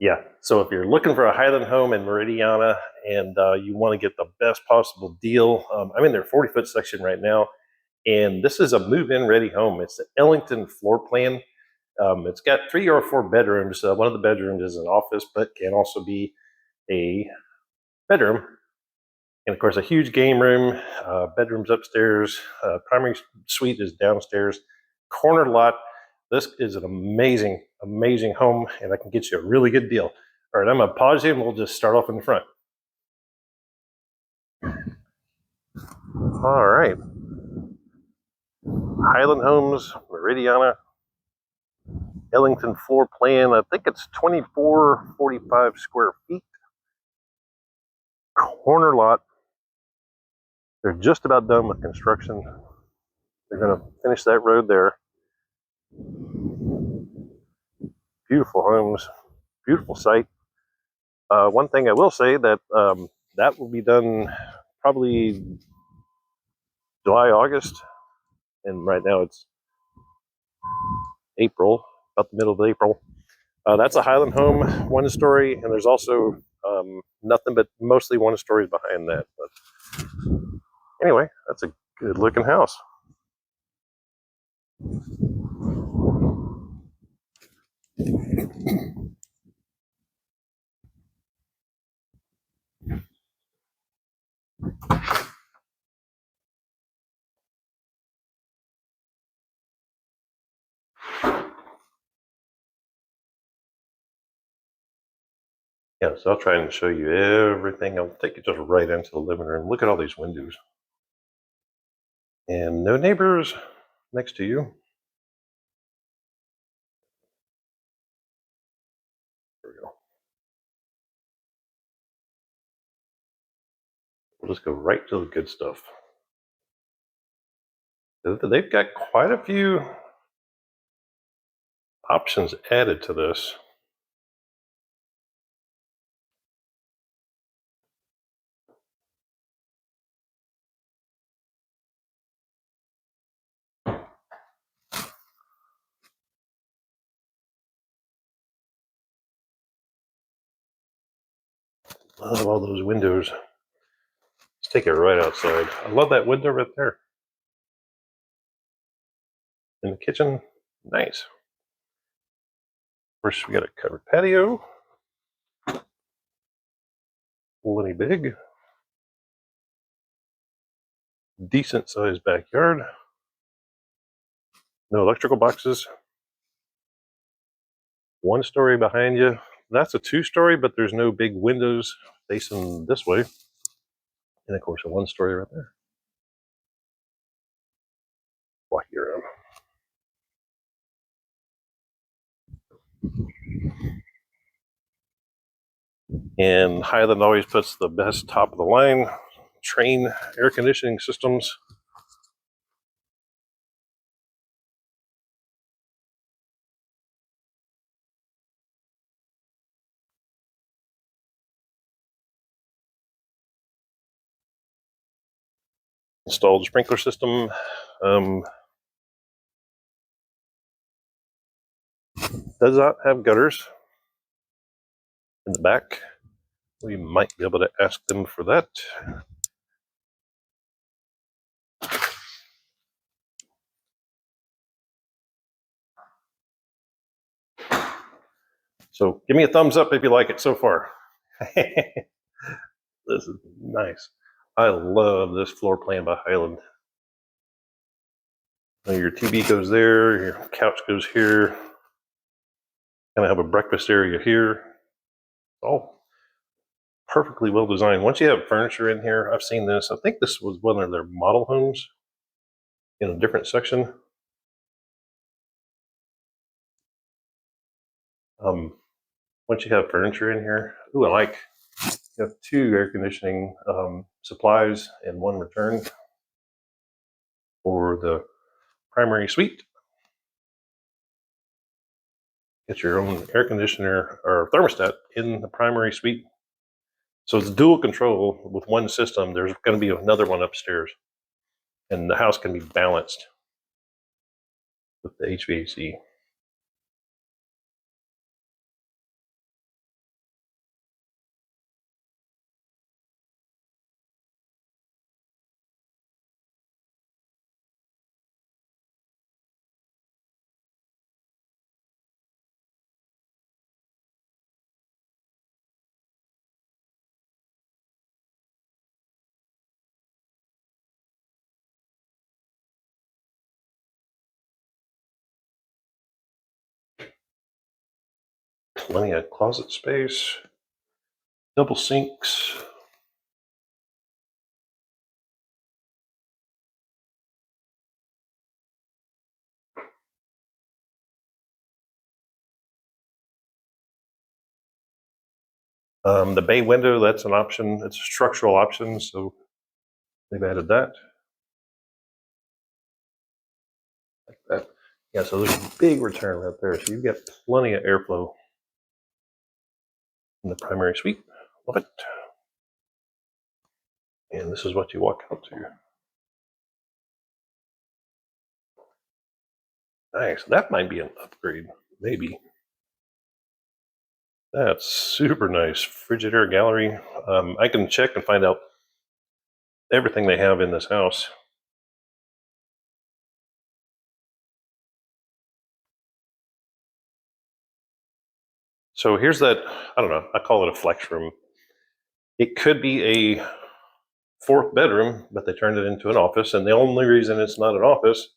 Yeah, so if you're looking for a Highland home in Meridiana and you want to get the best possible deal, I'm in their 40-foot section right now, and this is a move-in ready home. It's the Ellington floor plan. It's got 3 or 4 bedrooms. One of the bedrooms is an office, but can also be a bedroom. And of course, a huge game room, bedrooms upstairs, primary suite is downstairs, corner lot. This is an amazing, amazing home, and I can get you a really good deal. All right, I'm gonna pause you and we'll just start off in the front. All right. Highland Homes, Meridiana, Ellington floor plan. I think it's 2445 square feet. Corner lot. They're just about done with construction. They're gonna finish that road there. Beautiful homes, beautiful site. One thing I will say that that will be done probably July, August, and right now it's April, about the middle of April. That's a Highland home, 1-story, and there's also nothing but mostly 1-stories behind that. But anyway, that's a good looking house. Yeah, so I'll try and show you everything. I'll take you just right into the living room. Look at all these windows. And no neighbors next to you. There we go. We'll just go right to the good stuff. They've got quite a few options added to this. Love all those windows. Let's take it right outside. I love that window right there. In the kitchen, nice. Of course, we got a covered patio. Plenty big. Decent sized backyard. No electrical boxes. 1-story behind you. That's a 2-story, but there's no big windows facing this way. And of course, a 1-story right there. Walk you around. And Highland always puts the best top of the line Train air conditioning systems. Installed sprinkler system. Does not have gutters in the back. We might be able to ask them for that. So give me a thumbs up if you like it so far. This is nice. I love this floor plan by Highland. Now your TV goes there, your couch goes here. Kind of have a breakfast area here. All perfectly well designed. Once you have furniture in here, I've seen this. I think this was one of their model homes in a different section. Once you have furniture in here, ooh, I like, you have 2 air conditioning supplies and 1 return for the primary suite. Get your own air conditioner or thermostat in the primary suite. So it's dual control with one system. There's going to be another one upstairs, and the house can be balanced with the HVAC. Plenty of closet space, double sinks. The bay window, that's an option. It's a structural option, so they've added that. Like that. Yeah, so there's a big return right there. So you've got plenty of airflow in the primary suite. Love it. And this is what you walk out to. Nice. That might be an upgrade, maybe. That's super nice. Frigidaire gallery. I can check and find out everything they have in this house. So here's that, I don't know, I call it a flex room. It could be a fourth bedroom, but they turned it into an office. And the only reason it's not an office,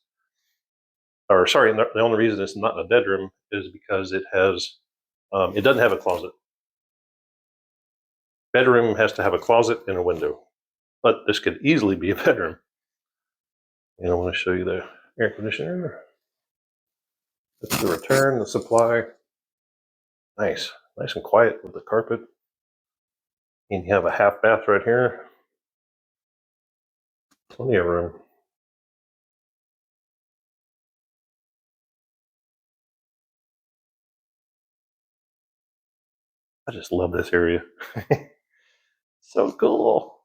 or sorry, the only reason it's not a bedroom is because it has, it doesn't have a closet. Bedroom has to have a closet and a window, but this could easily be a bedroom. And I want to show you the air conditioner. That's the return, the supply. Nice, nice and quiet with the carpet. And you have a half bath right here. Plenty of room. I just love this area. So cool.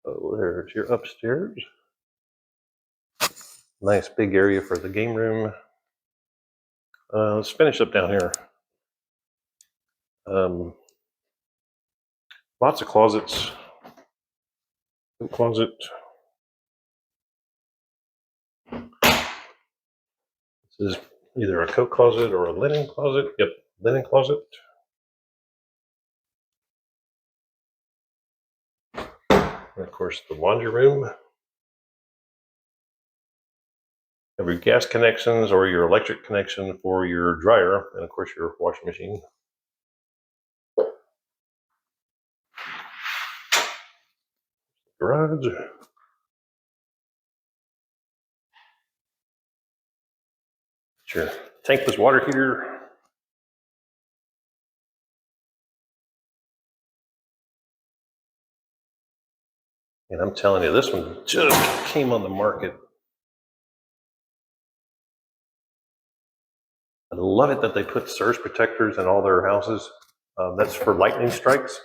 Oh, there's your upstairs. Nice big area for the game room. Let's finish up down here. Lots of closets. Closet. This is either a coat closet or a linen closet. Yep, linen closet. And of course, the laundry room. Have your gas connections or your electric connection for your dryer, and of course your washing machine. Garage. Your tankless water heater. And I'm telling you, this one just came on the market. I love it that they put surge protectors in all their houses. That's for lightning strikes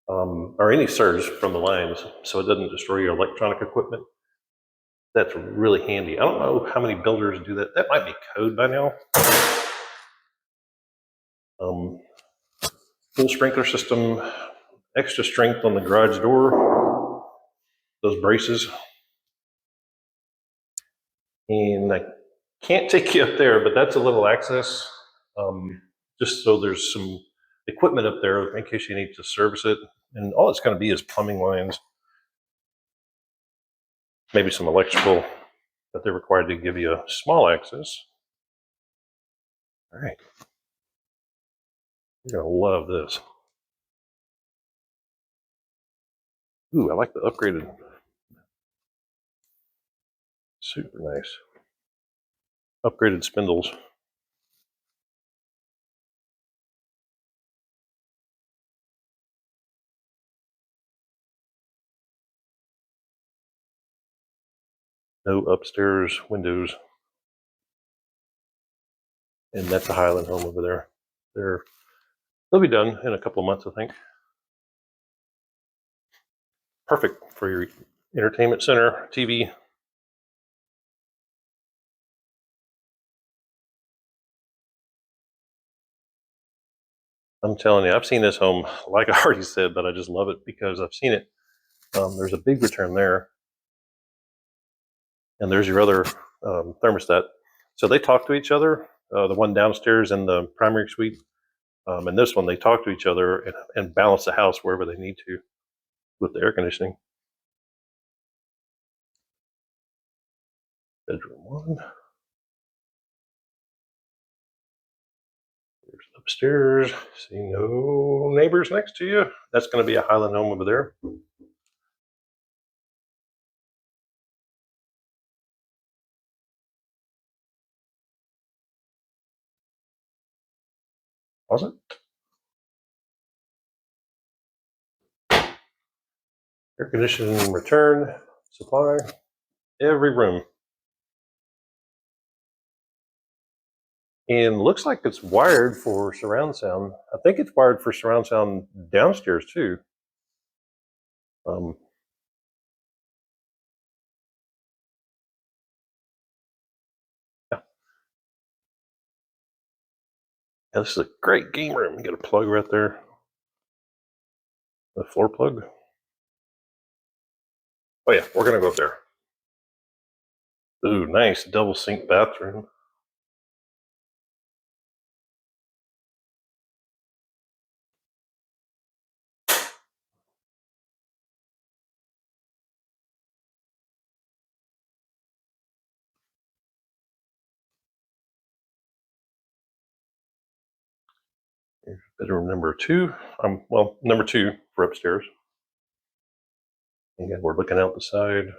or any surge from the lines, so it doesn't destroy your electronic equipment. That's really handy. I don't know how many builders do that. That might be code by now. Full sprinkler system, extra strength on the garage door, those braces. And I can't take you up there, but that's a little access, just so there's some equipment up there in case you need to service it. And all it's going to be is plumbing lines, maybe some electrical, but they're required to give you a small access. All right. You're going to love this. Ooh, I like the upgraded. Super nice. Upgraded spindles. No upstairs windows. And that's a Highland home over there. They'll be done in a couple of months, I think. Perfect for your entertainment center, TV. I'm telling you, I've seen this home, like I already said, but I just love it because I've seen it. There's a big return there. And there's your other thermostat. So they talk to each other, the one downstairs in the primary suite. And this one, they talk to each other and balance the house wherever they need to with the air conditioning. Bedroom one. There's upstairs. See no neighbors next to you. That's going to be a Highland home over there. Closet. Air conditioning return supply. Every room. And looks like it's wired for surround sound. I think it's wired for surround sound downstairs too. Yeah, this is a great game room. You got a plug right there. The floor plug. Oh yeah, we're gonna go up there. Ooh, nice double sink bathroom. Here's bedroom number two. Well, number two for upstairs. Again, we're looking out the side.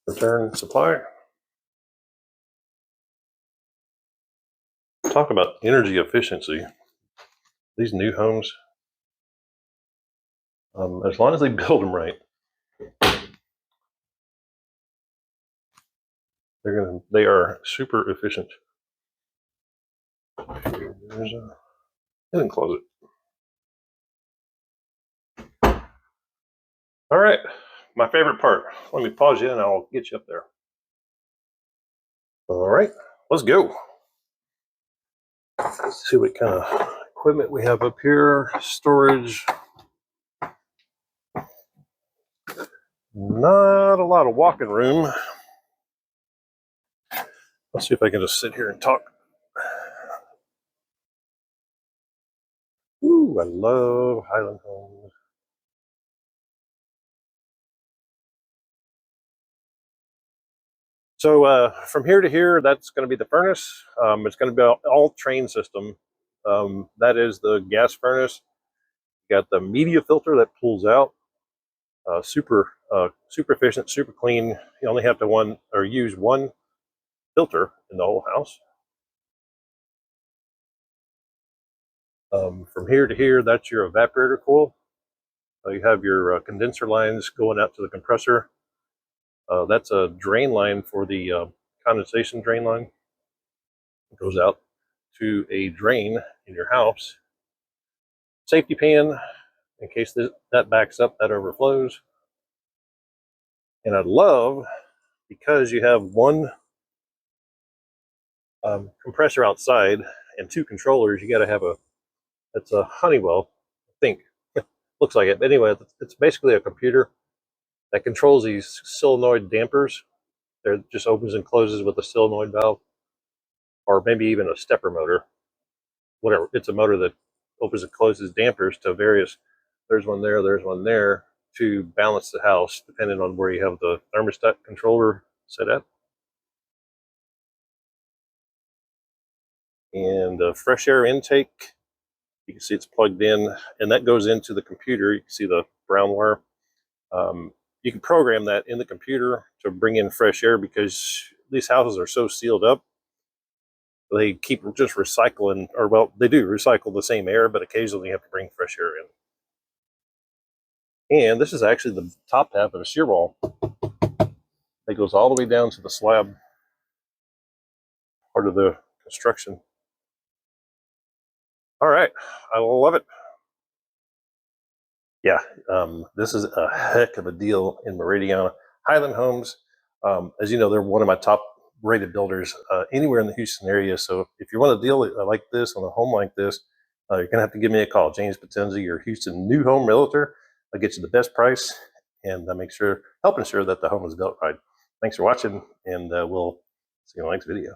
Return supply. Talk about energy efficiency. These new homes, as long as they build them right, they are super efficient. There's a hidden closet. All right, my favorite part. Let me pause you and I'll get you up there. All right, let's go. Let's see what kind of equipment we have up here. Storage. Not a lot of walking room. Let's see if I can just sit here and talk. Ooh, I love Highland homes. So from here to here, that's going to be the furnace. It's going to be all train system. That is the gas furnace. You got the media filter that pulls out. Super efficient, super clean. You only have to use one filter in the whole house. From here to here, that's your evaporator coil. You have your condenser lines going out to the compressor. That's a drain line for the condensation drain line. It goes out to a drain in your house. Safety pan, in case that backs up, that overflows. And I love, because you have one compressor outside and two controllers, you got to have it's a Honeywell, I think. Looks like it. But anyway, it's basically a computer that controls these solenoid dampers. It just opens and closes with a solenoid valve, or maybe even a stepper motor. Whatever. It's a motor that opens and closes dampers to various. There's one there, to balance the house depending on where you have the thermostat controller set up. And the fresh air intake, you can see it's plugged in, and that goes into the computer. You can see the brown wire. You can program that in the computer to bring in fresh air, because these houses are so sealed up. They keep just recycling, or well, they do recycle the same air, but occasionally you have to bring fresh air in. And this is actually the top half of a shear wall. It goes all the way down to the slab, part of the construction. All right, I love it. Yeah, this is a heck of a deal in Meridiana. Highland Homes, as you know, they're one of my top rated builders anywhere in the Houston area. So if you want a deal like this on a home like this, you're gonna have to give me a call. James Potenza, your Houston new home realtor. I'll get you the best price and help ensure that the home is built right. Thanks for watching, and we'll see you in the next video.